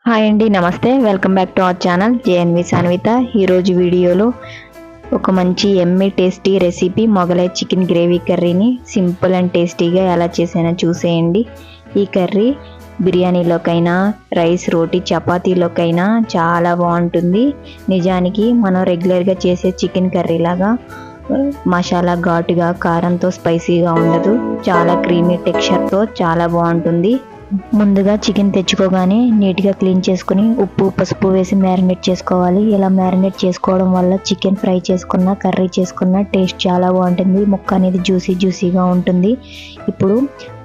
Hi అండి, నమస్తే. Welcome back to our channel JNV Sanvitha. ఈరోజు వీడియోలో ఒక మంచి Emmy tasty recipe Mughlai chicken gravy కర్రీని సింపుల్ అండ్ టేస్టీగా ఎలా చేసానో చూసేయండి. ఈ కర్రీ బిర్యానీలోకైనా, రైస్, రోటీ, చపాతీలోకైనా చాలా బాగుంటుంది. నిజానికి మనం రెగ్యులర్గా చేసే చికెన్ కర్రీ లాగా మసాలా ఘాటుగా, కారంతో స్పైసీగా ఉండదు. చాలా క్రీమీ టెక్స్చర్తో చాలా బాగుంటుంది. ముందుగా చికెన్ తెచ్చుకోగానే నీట్గా క్లీన్ చేసుకుని ఉప్పు, పసుపు వేసి మ్యారినేట్ చేసుకోవాలి. ఇలా మ్యారినేట్ చేసుకోవడం వల్ల చికెన్ ఫ్రై చేసుకున్న, కర్రీ చేసుకున్న టేస్ట్ చాలా బాగుంటుంది. ముక్క అనేది జ్యూసీగా ఉంటుంది. ఇప్పుడు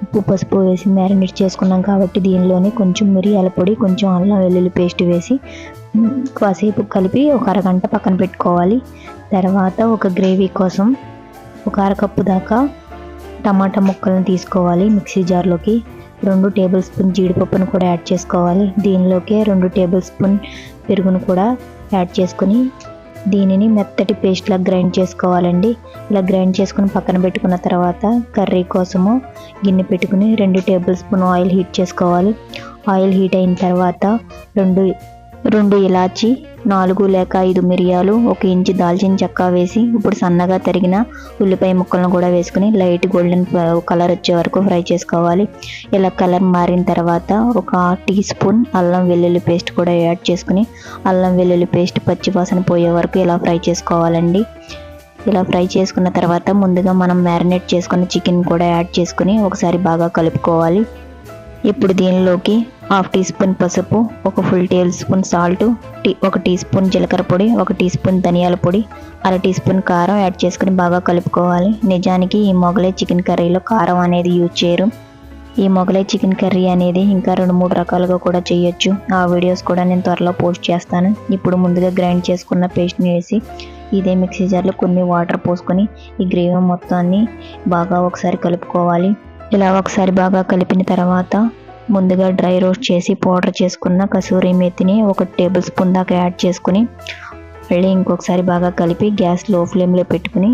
ఉప్పు, పసుపు వేసి మ్యారినేట్ చేసుకున్నాం కాబట్టి దీనిలోనే కొంచెం మిరియాల పొడి, కొంచెం అల్లం వెల్లుల్లి పేస్ట్ వేసి కాసేపు కలిపి ఒక అరగంట పక్కన పెట్టుకోవాలి. తర్వాత ఒక గ్రేవీ కోసం ఒక అరకప్పు దాకా టమాటా ముక్కలను తీసుకోవాలి. మిక్సీ జార్లోకి 2 టేబుల్ స్పూన్ జీడిపప్పును కూడా యాడ్ చేసుకోవాలి. దీనిలోకి 2 టేబుల్ స్పూన్ పెరుగును కూడా యాడ్ చేసుకుని దీనిని మెత్తటి పేస్ట్లా గ్రైండ్ చేసుకోవాలండి. ఇలా గ్రైండ్ చేసుకుని పక్కన పెట్టుకున్న తర్వాత కర్రీ కోసము గిన్నె పెట్టుకుని 2 టేబుల్ స్పూన్ ఆయిల్ హీట్ చేసుకోవాలి. ఆయిల్ హీట్ అయిన తర్వాత 2 ఇలాచి, 4 లేక 5 మిరియాలు, 1 ఇంచు దాల్చిన చెక్క వేసి ఇప్పుడు సన్నగా తరిగిన ఉల్లిపాయ ముక్కలను కూడా వేసుకుని లైట్ గోల్డెన్ కలర్ వచ్చే వరకు ఫ్రై చేసుకోవాలి. ఇలా కలర్ మారిన తర్వాత ఒక టీ స్పూన్ అల్లం వెల్లుల్లి పేస్ట్ కూడా యాడ్ చేసుకుని అల్లం వెల్లుల్లి పేస్ట్ పచ్చి వాసన పోయే వరకు ఇలా ఫ్రై చేసుకోవాలండి. ఇలా ఫ్రై చేసుకున్న తర్వాత ముందుగా మనం మ్యారినేట్ చేసుకున్న చికెన్ కూడా యాడ్ చేసుకుని ఒకసారి బాగా కలుపుకోవాలి. ఇప్పుడు దీనిలోకి 1/2 టీ స్పూన్ పసుపు, ఒక full tablespoon salt, 1 teaspoon జీలకర్ర పొడి, 1 టీ స్పూన్ ధనియాల పొడి, 1/2 టీ స్పూన్ కారం యాడ్ చేసుకుని బాగా కలుపుకోవాలి. నిజానికి ఈ మొగలై చికెన్ కర్రీలో కారం అనేది యూజ్ చేయరు. ఈ మొగలై చికెన్ కర్రీ అనేది ఇంకా 2-3 రకాలుగా కూడా చేయొచ్చు. ఆ వీడియోస్ కూడా నేను త్వరలో పోస్ట్ చేస్తాను. ఇప్పుడు ముందుగా గ్రైండ్ చేసుకున్న పేస్ట్ని వేసి ఇదే మిక్సీ జార్లో కొన్ని వాటర్ పోసుకొని ఈ గ్రేవీ మొత్తాన్ని బాగా ఒకసారి కలుపుకోవాలి. ఇలా ఒకసారి బాగా కలిపిన తర్వాత ముందుగా డ్రై రోస్ట్ చేసి పౌడర్ చేసుకున్న కసూరి మేతిని 1 టేబుల్ స్పూన్ దాకా యాడ్ చేసుకుని మళ్ళీ ఇంకొకసారి బాగా కలిపి గ్యాస్ లో ఫ్లేమ్లో పెట్టుకుని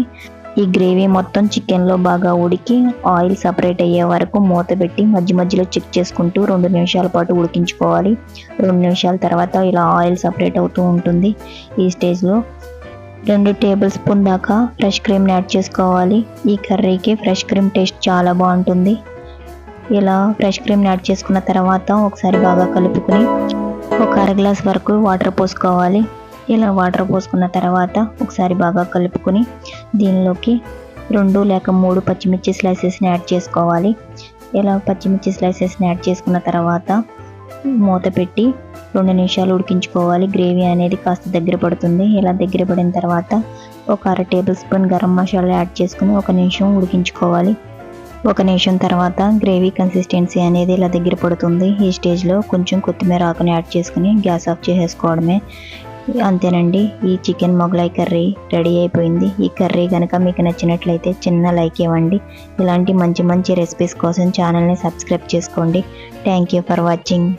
ఈ గ్రేవీ మొత్తం చికెన్లో బాగా ఉడికి ఆయిల్ సపరేట్ అయ్యే వరకు మూత పెట్టి మధ్యలో చెక్ చేసుకుంటూ 2 నిమిషాల పాటు ఉడికించుకోవాలి. 2 నిమిషాల తర్వాత ఇలా ఆయిల్ సపరేట్ అవుతూ ఉంటుంది. ఈ స్టేజ్లో 2 టేబుల్ స్పూన్ దాకా ఫ్రెష్ క్రీమ్ని యాడ్ చేసుకోవాలి. ఈ కర్రీకి ఫ్రెష్ క్రీమ్ టేస్ట్ చాలా బాగుంటుంది. ఇలా ఫ్రెష్ క్రీమ్ని యాడ్ చేసుకున్న తర్వాత ఒకసారి బాగా కలుపుకొని ఒక 1/2 గ్లాస్ వరకు వాటర్ పోసుకోవాలి. ఇలా వాటర్ పోసుకున్న తర్వాత ఒకసారి బాగా కలుపుకొని దీనిలోకి 2 లేక 3 పచ్చిమిర్చి స్లైసెస్ని యాడ్ చేసుకోవాలి. ఇలా పచ్చిమిర్చి స్లైసెస్ని యాడ్ చేసుకున్న తర్వాత మూత పెట్టి 2 నిమిషాలు ఉడికించుకోవాలి. గ్రేవీ అనేది కాస్త దగ్గర పడుతుంది. ఇలా దగ్గర పడిన తర్వాత ఒక 1/2 table spoon garam masala add చేసుకుని 1 నిమిషం ఉడికించుకోవాలి. 1 నిమిషం తర్వాత గ్రేవీ కన్సిస్టెన్సీ అనేది ఇలా దగ్గర పడుతుంది. ఈ స్టేజ్లో కొంచెం కొత్తిమీర ఆకుని యాడ్ చేసుకుని గ్యాస్ ఆఫ్ చేసేసుకోవడమే. అంతేనండి, ఈ చికెన్ మొగలై కర్రీ రెడీ అయిపోయింది. ఈ కర్రీ కనుక మీకు నచ్చినట్లయితే చిన్న లైక్ ఇవ్వండి. ఇలాంటి మంచి రెసిపీస్ కోసం ఛానల్ని సబ్స్క్రైబ్ చేసుకోండి. Thank you for watching.